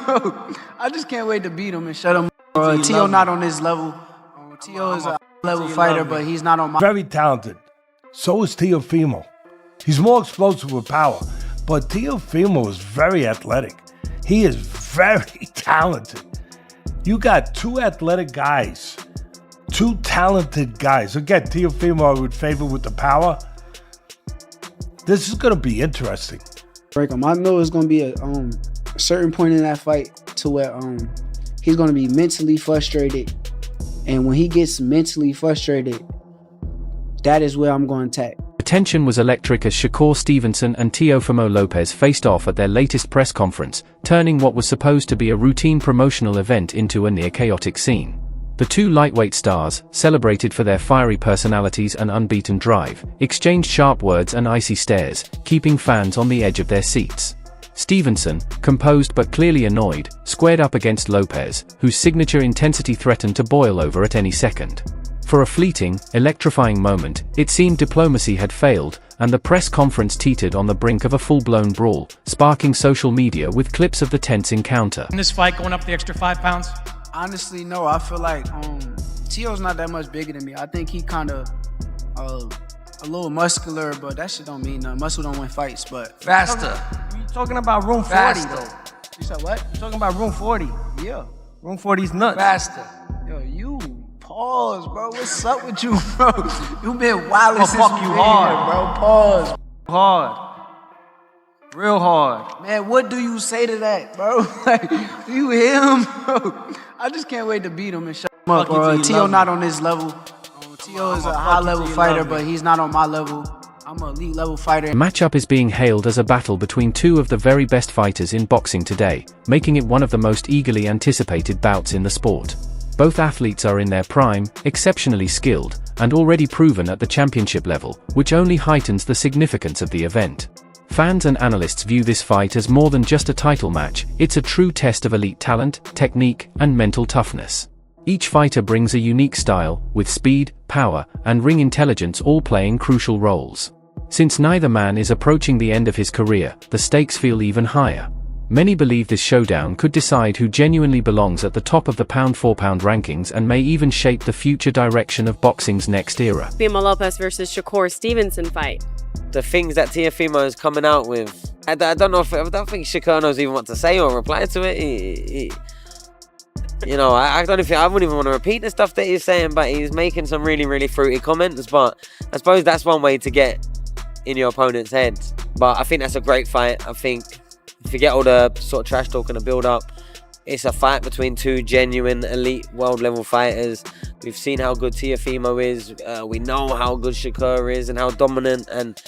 bro. I just can't wait to beat him and shut him up. Teo not on this level. Teo is a level fighter, but he's not on my... Very talented. So is Teofimo. He's more explosive with power, but Teofimo is very athletic. He is very talented. You got two athletic guys, two talented guys. Again, Teofimo I would favor with the power. This is going to be interesting. Break him. I know it's going to be a certain point in that fight to where he's going to be mentally frustrated. And when he gets mentally frustrated, that is where I'm going to attack. The tension was electric as Shakur Stevenson and Teofimo Lopez faced off at their latest press conference, turning what was supposed to be a routine promotional event into a near-chaotic scene. The two lightweight stars, celebrated for their fiery personalities and unbeaten drive, exchanged sharp words and icy stares, keeping fans on the edge of their seats. Stevenson, composed but clearly annoyed, squared up against Lopez, whose signature intensity threatened to boil over at any second. For a fleeting, electrifying moment, it seemed diplomacy had failed, and the press conference teetered on the brink of a full-blown brawl, sparking social media with clips of the tense encounter. In this fight, going up the extra 5 pounds? Honestly, no. I feel like Teo's not that much bigger than me. I think he kind of a little muscular, but that shit don't mean nothing. Muscle don't win fights, but... Faster. You're talking about room 40, Faster. though. You said what? You're talking about room 40. Yeah. Room 40's nuts. Faster. Yo, you pause, bro. What's up with you, bro? You been wildin' I'll since fuck you you been hard. here, bro. Pause. Hard. Real hard. Man, what do you say to that, bro? Like, do you hear him, bro? I just can't wait to beat him and shut him up, bro. Teo not on this level. Teo is a high-level fighter, but he's not on my level. I'm an elite level fighter. The matchup is being hailed as a battle between two of the very best fighters in boxing today, making it one of the most eagerly anticipated bouts in the sport. Both athletes are in their prime, exceptionally skilled, and already proven at the championship level, which only heightens the significance of the event. Fans and analysts view this fight as more than just a title match. It's a true test of elite talent, technique, and mental toughness. Each fighter brings a unique style, with speed, power, and ring intelligence all playing crucial roles. Since neither man is approaching the end of his career, the stakes feel even higher. Many believe this showdown could decide who genuinely belongs at the top of the pound-for-pound rankings and may even shape the future direction of boxing's next era. Teofimo Lopez versus Shakur Stevenson fight. The things that Teofimo is coming out with, I don't know if I don't think Shakur knows even what to say or reply to it. You know, I wouldn't even want to repeat the stuff that he's saying, but he's making some really, really fruity comments. But I suppose that's one way to get in your opponent's head. But I think that's a great fight. I think forget all the sort of trash talk and the build up. It's a fight between two genuine elite world level fighters. We've seen how good Teofimo is. We know how good Shakur is and how dominant and,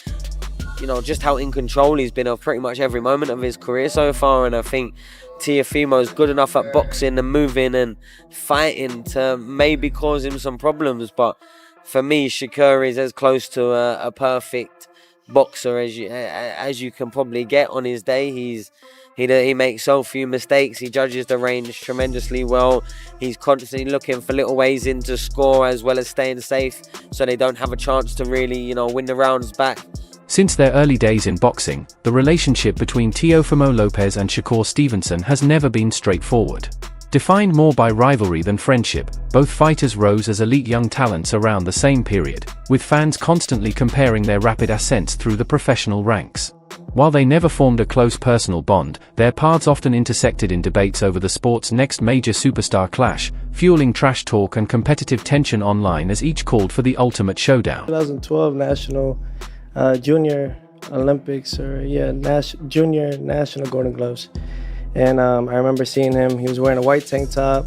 you know, just how in control he's been of pretty much every moment of his career so far. And I think Teofimo is good enough at boxing and moving and fighting to maybe cause him some problems. But for me, Shakur is as close to a perfect boxer as you can probably get on his day. He makes so few mistakes. He judges the range tremendously well. He's constantly looking for little ways in to score as well as staying safe so they don't have a chance to really, you know, win the rounds back. Since their early days in boxing, the relationship between Teofimo Lopez and Shakur Stevenson has never been straightforward. Defined more by rivalry than friendship, both fighters rose as elite young talents around the same period, with fans constantly comparing their rapid ascents through the professional ranks. While they never formed a close personal bond, their paths often intersected in debates over the sport's next major superstar clash, fueling trash talk and competitive tension online as each called for the ultimate showdown. 2012 National Junior Olympics, Junior National Golden Gloves. And I remember seeing him. He was wearing a white tank top.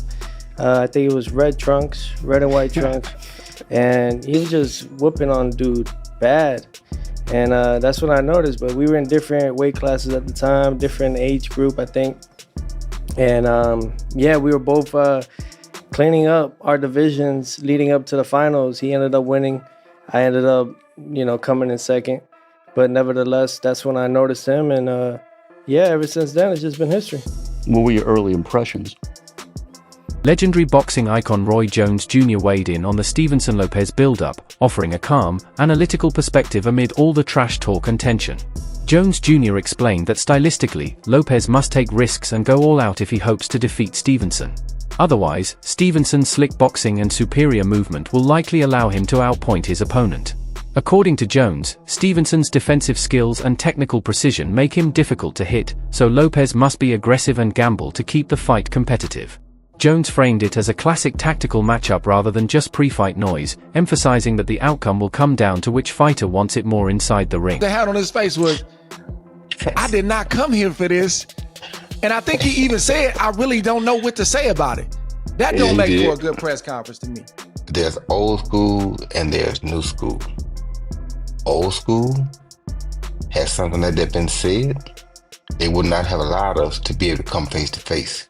I think it was red and white trunks. And he was just whooping on dude bad. And that's when I noticed. But we were in different weight classes at the time, different age group, I think. And yeah, we were both cleaning up our divisions leading up to the finals. He ended up winning. I ended up, you know, coming in second. But nevertheless, that's when I noticed him. And yeah, ever since then, it's just been history. What were your early impressions? Legendary boxing icon Roy Jones Jr. weighed in on the Stevenson Lopez build-up, offering a calm, analytical perspective amid all the trash talk and tension. Jones Jr. explained that stylistically, Lopez must take risks and go all out if he hopes to defeat Stevenson. Otherwise, Stevenson's slick boxing and superior movement will likely allow him to outpoint his opponent. According to Jones, Stevenson's defensive skills and technical precision make him difficult to hit, so Lopez must be aggressive and gamble to keep the fight competitive. Jones framed it as a classic tactical matchup rather than just pre-fight noise, emphasizing that the outcome will come down to which fighter wants it more inside the ring. The hat on his face was, I did not come here for this. And I think he even said, I really don't know what to say about it. That don't make for a good press conference to me. There's old school and there's new school. Old school has something that had been said, they would not have allowed us to be able to come face to face.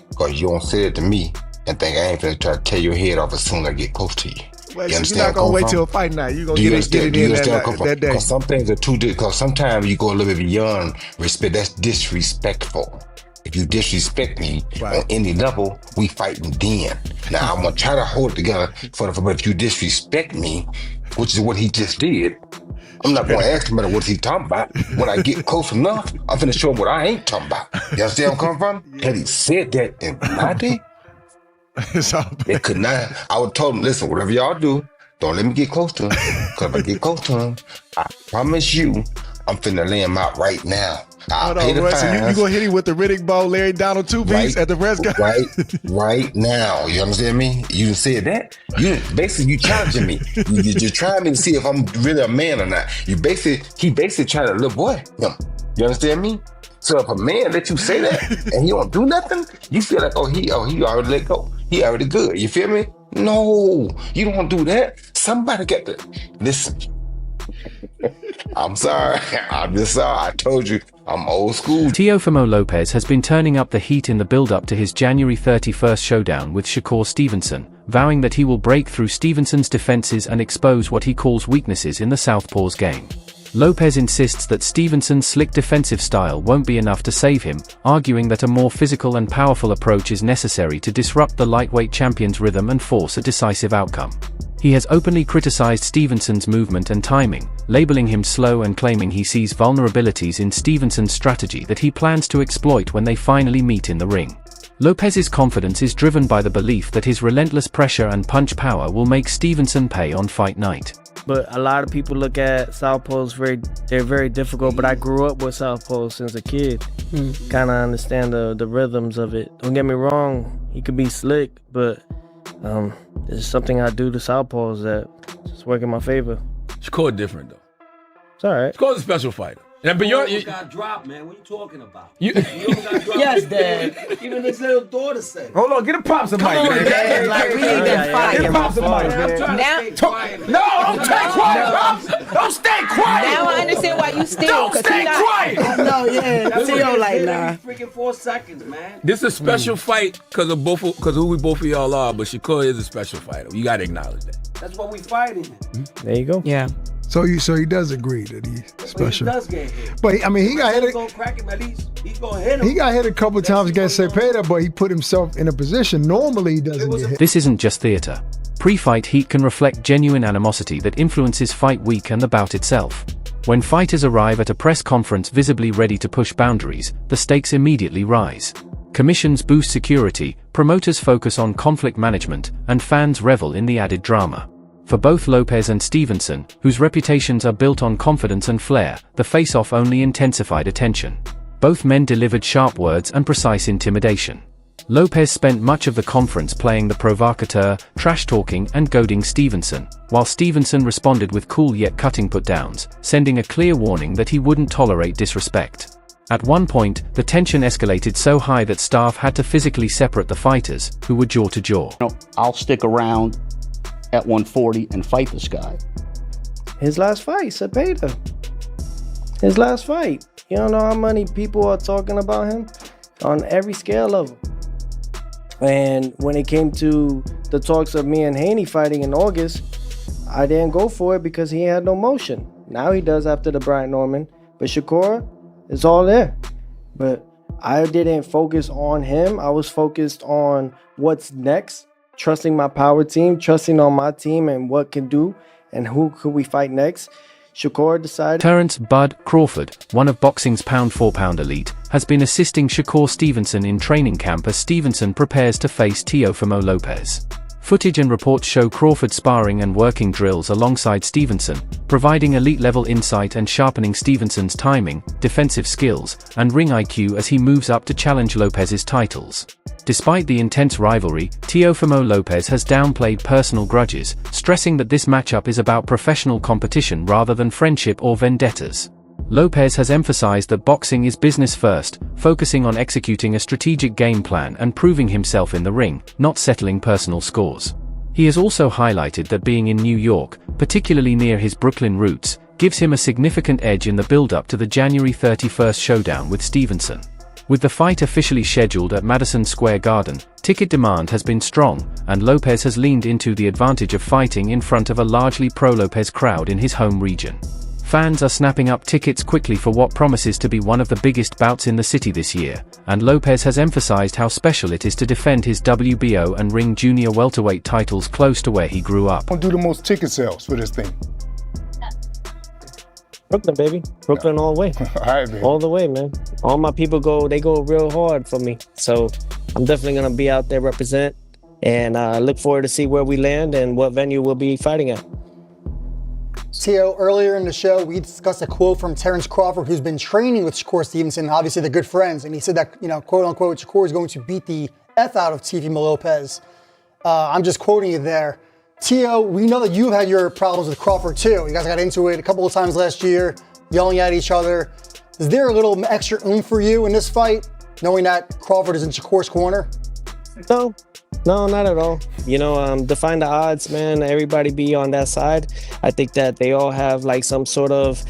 Because you don't say it to me and think I ain't finna try to tear your head off as soon as I get close to you. Well, you're not gonna wait till a fight night. You're gonna get it in that day. Because some things are too difficult. Because sometimes you go a little bit beyond respect. That's disrespectful. If you disrespect me on any level, we fighting then. Now I'm gonna try to hold it together but if you disrespect me, which is what he just did, I'm not gonna ask him about what he's talking about. When I get close enough, I'm finna show him what I ain't talking about. You understand where I'm coming from? Had he said that in my day, they could not. I would tell him, listen, whatever y'all do, don't let me get close to him. Because if I get close to him, I promise you, I'm finna lay him out right now. I'll pay the fines. So you gonna hit him with the Riddick Bowe, Larry Donald two-piece at the press conference? Right now. You understand me? You said that. You challenging me. You're trying me to see if I'm really a man or not. He basically trying to little boy him. You understand me? So if a man let you say that and he don't do nothing, you feel like, he already let go. He already good. You feel me? No, you don't do that. Somebody got to listen. I'm sorry. I'm just sorry. I told you I'm old school. Teofimo Lopez has been turning up the heat in the build-up to his January 31st showdown with Shakur Stevenson, vowing that he will break through Stevenson's defenses and expose what he calls weaknesses in the southpaw's game. Lopez insists that Stevenson's slick defensive style won't be enough to save him, arguing that a more physical and powerful approach is necessary to disrupt the lightweight champion's rhythm and force a decisive outcome. He has openly criticized Stevenson's movement and timing, labeling him slow and claiming he sees vulnerabilities in Stevenson's strategy that he plans to exploit when they finally meet in the ring. Lopez's confidence is driven by the belief that his relentless pressure and punch power will make Stevenson pay on fight night. But a lot of people look at southpaws they're very difficult, but I grew up with southpaws since a kid. Kind of understand the rhythms of it. Don't get me wrong, he could be slick, but there's something I do to southpaws that just work in my favor. Shakur different though. It's all right. Shakur's a special fighter. But you got dropped, man. What are you talking about? You got dropped. Yes, Dad. Even his little daughter said it. Hold on, get a pops a mic, man. Dad, like, we need that fight. Get pops a mic, man. No, don't stay quiet, Pops. Don't stay quiet. Now I understand why you still. Don't stay quiet. No, yeah. Tio like, nah. Freaking 4 seconds, man. This is a special fight because of who we both of y'all are, but Shakur is a special fighter. You got to acknowledge that. That's what we fighting. There you go. Yeah. So he does agree that he's special. He does get hit. But I mean, he got hit. Gonna crack him at least. He's gonna hit him. He got hit a couple times against Cepeda, but he put himself in a position. Normally, he doesn't get hit. This isn't just theater. Pre-fight heat can reflect genuine animosity that influences fight week and the bout itself. When fighters arrive at a press conference visibly ready to push boundaries, the stakes immediately rise. Commissions boost security, promoters focus on conflict management, and fans revel in the added drama. For both Lopez and Stevenson, whose reputations are built on confidence and flair, the face-off only intensified attention. Both men delivered sharp words and precise intimidation. Lopez spent much of the conference playing the provocateur, trash-talking and goading Stevenson, while Stevenson responded with cool yet cutting put-downs, sending a clear warning that he wouldn't tolerate disrespect. At one point, the tension escalated so high that staff had to physically separate the fighters, who were jaw to jaw. I'll stick around at 140 and fight this guy. His last fight, Cepeda. His last fight. You don't know how many people are talking about him on every scale of him. And when it came to the talks of me and Haney fighting in August, I didn't go for it because he had no motion. Now he does after the Brian Norman. But Shakur, it's all there. But I didn't focus on him. I was focused on what's next. Trusting my power team, trusting on my team and what can do and who could we fight next. Shakur decided. Terence "Bud" Crawford, one of boxing's pound-for-pound elite, has been assisting Shakur Stevenson in training camp as Stevenson prepares to face Teofimo Lopez. Footage and reports show Crawford sparring and working drills alongside Stevenson, providing elite-level insight and sharpening Stevenson's timing, defensive skills, and ring IQ as he moves up to challenge Lopez's titles. Despite the intense rivalry, Teofimo Lopez has downplayed personal grudges, stressing that this matchup is about professional competition rather than friendship or vendettas. Lopez has emphasized that boxing is business first, focusing on executing a strategic game plan and proving himself in the ring, not settling personal scores. He has also highlighted that being in New York, particularly near his Brooklyn roots, gives him a significant edge in the build-up to the January 31st showdown with Stevenson. With the fight officially scheduled at Madison Square Garden, ticket demand has been strong, and Lopez has leaned into the advantage of fighting in front of a largely pro-Lopez crowd in his home region. Fans are snapping up tickets quickly for what promises to be one of the biggest bouts in the city this year, and Lopez has emphasized how special it is to defend his WBO and Ring Junior welterweight titles close to where he grew up. Don't do the most ticket sales for this thing. Brooklyn, baby. Brooklyn all the way. All right, man. All the way, man. All my people go real hard for me. So I'm definitely going to be out there represent, and I look forward to see where we land and what venue we'll be fighting at. Teo, earlier in the show, we discussed a quote from Terence Crawford, who's been training with Shakur Stevenson. Obviously, they're good friends. And he said that, quote unquote, Shakur is going to beat the F out of Teofimo Lopez. I'm just quoting you there. Teo, we know that you've had your problems with Crawford too. You guys got into it a couple of times last year, yelling at each other. Is there a little extra oomph for you in this fight, knowing that Crawford is in Shakur's corner? No, not at all. Define the odds, man. Everybody be on that side. I think that they all have like some sort of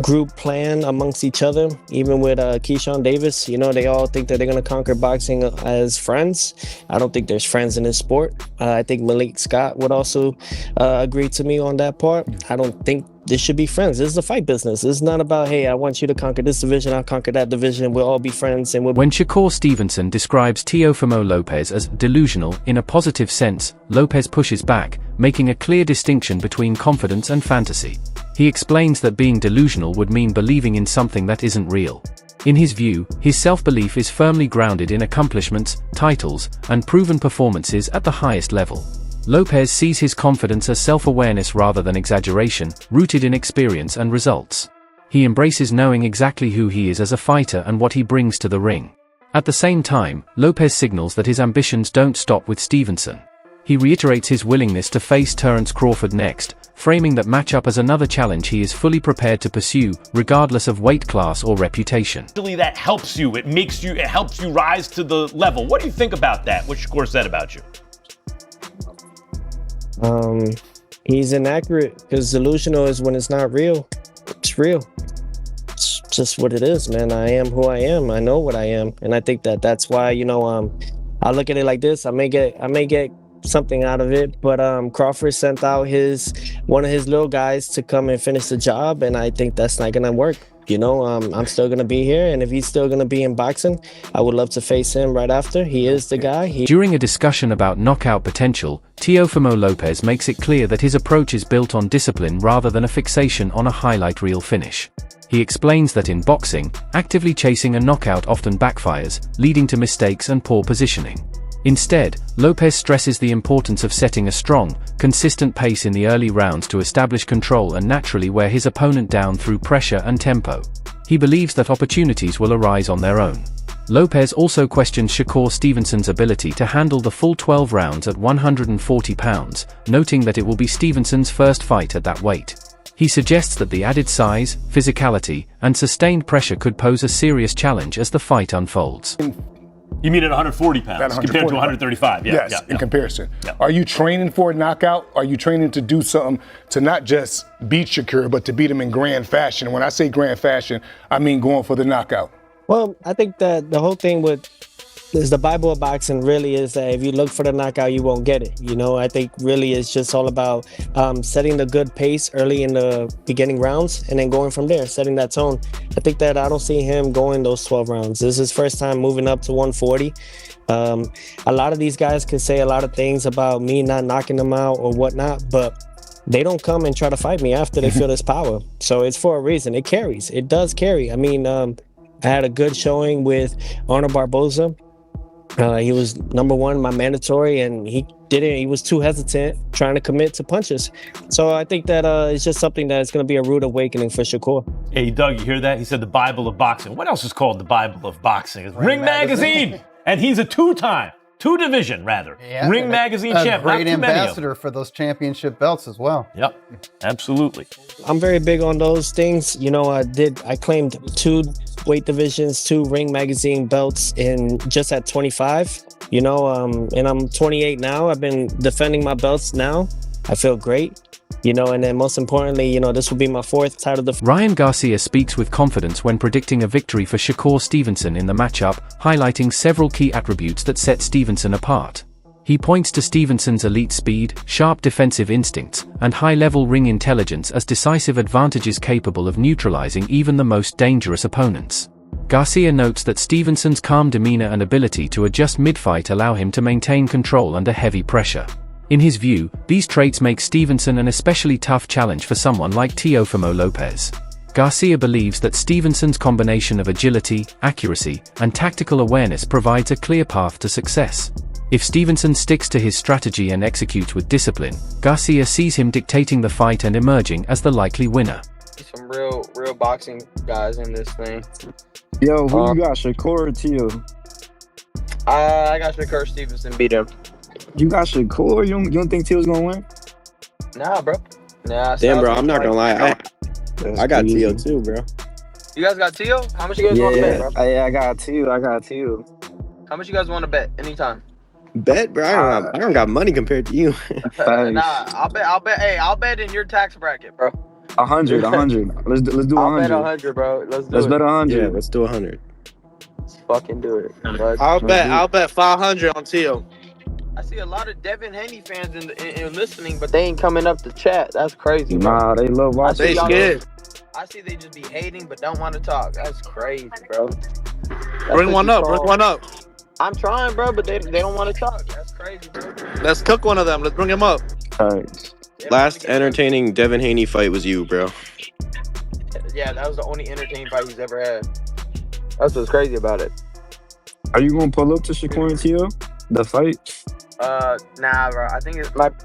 group plan amongst each other. Even with Keyshawn Davis, they all think that they're going to conquer boxing as friends. I don't think there's friends in this sport. I think Malik Scott would also agree to me on that part. I don't think this should be friends. This is a fight business. It's not about, hey, I want you to conquer this division, I'll conquer that division, we'll all be friends. And When Shakur Stevenson describes Teofimo Lopez as delusional in a positive sense, Lopez pushes back, making a clear distinction between confidence and fantasy. He explains that being delusional would mean believing in something that isn't real. In his view, his self-belief is firmly grounded in accomplishments, titles, and proven performances at the highest level. Lopez sees his confidence as self-awareness rather than exaggeration, rooted in experience and results. He embraces knowing exactly who he is as a fighter and what he brings to the ring. At the same time, Lopez signals that his ambitions don't stop with Stevenson. He reiterates his willingness to face Terence Crawford next, framing that matchup as another challenge he is fully prepared to pursue, regardless of weight class or reputation. That helps you. It helps you rise to the level. What do you think about that? What Shakur said about you? He's inaccurate, because delusional is when it's not real. It's real. It's just what it is, man. I am who I am. I know what I am, and I think that that's why I look at it like this. I may get something out of it, but Crawford sent out one of his little guys to come and finish the job, and I think that's not gonna work. I'm still gonna be here, and if he's still gonna be in boxing, I would love to face him right after. He is the guy. During a discussion about knockout potential, Teofimo Lopez makes it clear that his approach is built on discipline rather than a fixation on a highlight reel finish. He explains that in boxing, actively chasing a knockout often backfires, leading to mistakes and poor positioning. Instead, Lopez stresses the importance of setting a strong, consistent pace in the early rounds to establish control and naturally wear his opponent down through pressure and tempo. He believes that opportunities will arise on their own. Lopez also questions Shakur Stevenson's ability to handle the full 12 rounds at 140 pounds, noting that it will be Stevenson's first fight at that weight. He suggests that the added size, physicality, and sustained pressure could pose a serious challenge as the fight unfolds. You mean at 140 pounds compared to 135? Yes, in comparison. Yeah. Are you training for a knockout? Are you training to do something to not just beat Shakur, but to beat him in grand fashion? When I say grand fashion, I mean going for the knockout. Well, I think that the whole thing is the Bible of boxing really is that if you look for the knockout, you won't get it. I think really it's just all about setting the good pace early in the beginning rounds and then going from there, setting that tone. I think that I don't see him going those 12 rounds. This is his first time moving up to 140. A lot of these guys can say a lot of things about me not knocking them out or whatnot, but they don't come and try to fight me after they feel this power. So it's for a reason. It carries. It does carry. I mean, I had a good showing with Arnold Barboza. He was number one, my mandatory, and he didn't. He was too hesitant trying to commit to punches. So I think that it's just something that's going to be a rude awakening for Shakur. Hey, Doug, you hear that? He said the Bible of boxing. What else is called the Bible of boxing? It's Ring Magazine. And he's a two-division Ring Magazine champ. Great Not too many of them. ambassador for those championship belts as well. Yep, absolutely. I'm very big on those things. You know, I claimed 2 weight divisions, 2 Ring Magazine belts just at 25. You know, and I'm 28 now. I've been defending my belts now. I feel great. You know, and then most importantly, you know, this will be my 4th title defense. Ryan Garcia speaks with confidence when predicting a victory for Shakur Stevenson in the matchup, highlighting several key attributes that set Stevenson apart. He points to Stevenson's elite speed, sharp defensive instincts, and high-level ring intelligence as decisive advantages capable of neutralizing even the most dangerous opponents. Garcia notes that Stevenson's calm demeanor and ability to adjust mid-fight allow him to maintain control under heavy pressure. In his view, these traits make Stevenson an especially tough challenge for someone like Teofimo Lopez. Garcia believes that Stevenson's combination of agility, accuracy, and tactical awareness provides a clear path to success. If Stevenson sticks to his strategy and executes with discipline, Garcia sees him dictating the fight and emerging as the likely winner. Some real boxing guys in this thing. Yo, who you got, Shakur or Teo? I got Shakur Stevenson beat him. You got Shakur? You don't think Teo's gonna win? Nah, bro. Nah. Damn, bro, I'm not gonna lie. I got Teo too, bro. You guys got Teo? How much you guys want to bet, bro? Yeah, I got Teo. How much you guys want to bet? Anytime. Bet, bro. I don't got money compared to you. Nah, I'll bet. Hey, I'll bet in your tax bracket, bro. 100. Let's do 100. I'll bet 100, bro. Let's bet 100. Yeah, let's do 100. Let's fucking do it. I'll bet 500 on Teo. I see a lot of Devin Haney fans in listening, but they ain't coming up to chat. That's crazy. Nah, they love watching. They scared. I see they just be hating, but don't want to talk. That's crazy, bro. Bring one up. I'm trying, bro, but they don't want to talk. That's crazy, bro. Let's cook one of them. Let's bring him up. All right. Last entertaining Devin Haney fight was you, bro. Yeah, that was the only entertaining fight he's ever had. That's what's crazy about it. Are you gonna pull up to Shakur and Teo? The fight? Nah, bro. I think it might